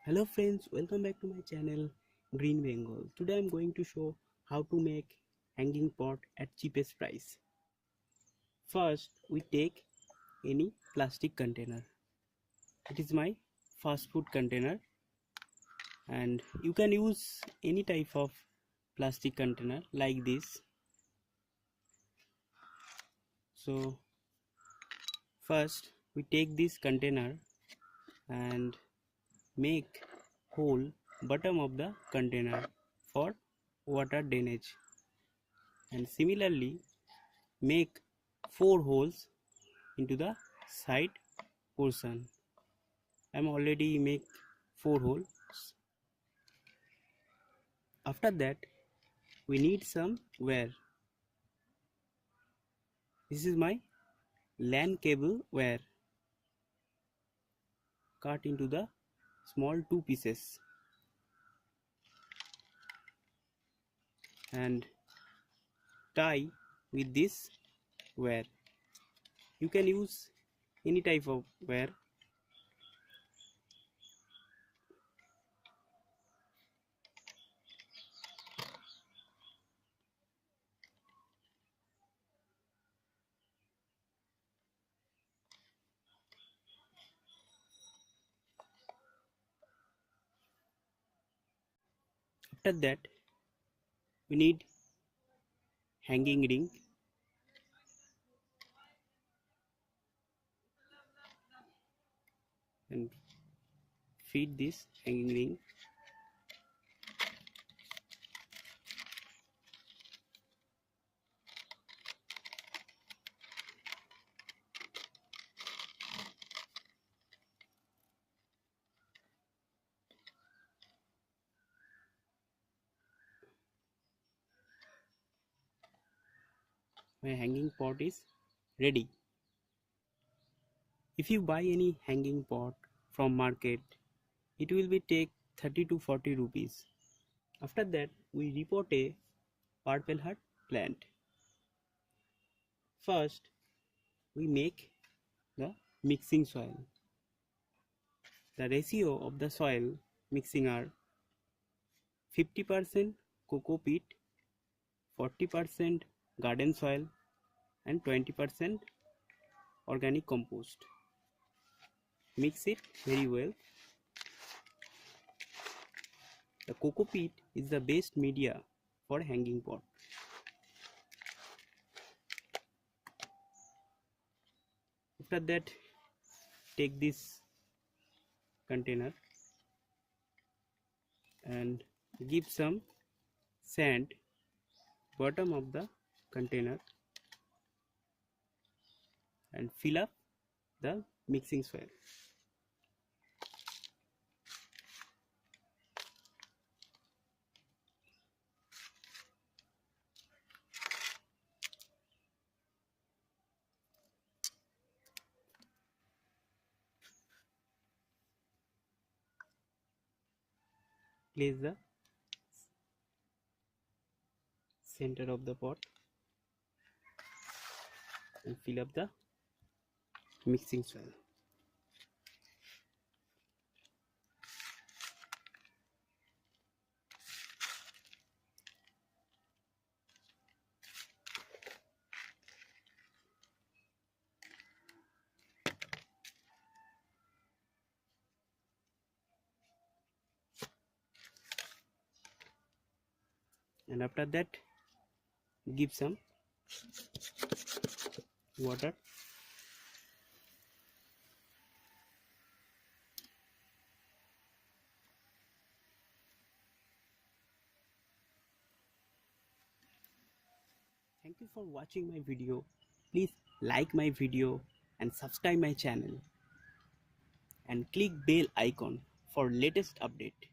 Hello friends, welcome back to my channel Green Bengal. Today I'm going to show how to make hanging pot at cheapest price. First, we take any plastic container. It is my fast food container and you can use any type of plastic container like this. So first we take this container and make hole bottom of the container for water drainage, and similarly make 4 holes into the side portion. I'm already make 4 holes. After that we need some wire. This is my LAN cable wire, cut into the small 2 pieces and tie with this wire. You can use any type of wire. After that we need hanging ring and feed this hanging ring. My hanging pot is ready. If you buy any hanging pot from market, it will be take 30 to 40 rupees. After that we repot a purple heart plant. First we make the mixing soil. The ratio of the soil mixing are 50% coco peat, 40% garden soil and 20% organic compost. Mix it very well. The coco peat is the best media for hanging pot. After that take this container and give some sand bottom of the container and fill up the mixing soil. Place the center of the pot and fill up the mixing soil. And after that give some water. Thank you for watching my video. Please like my video and subscribe my channel and click bell icon for latest update.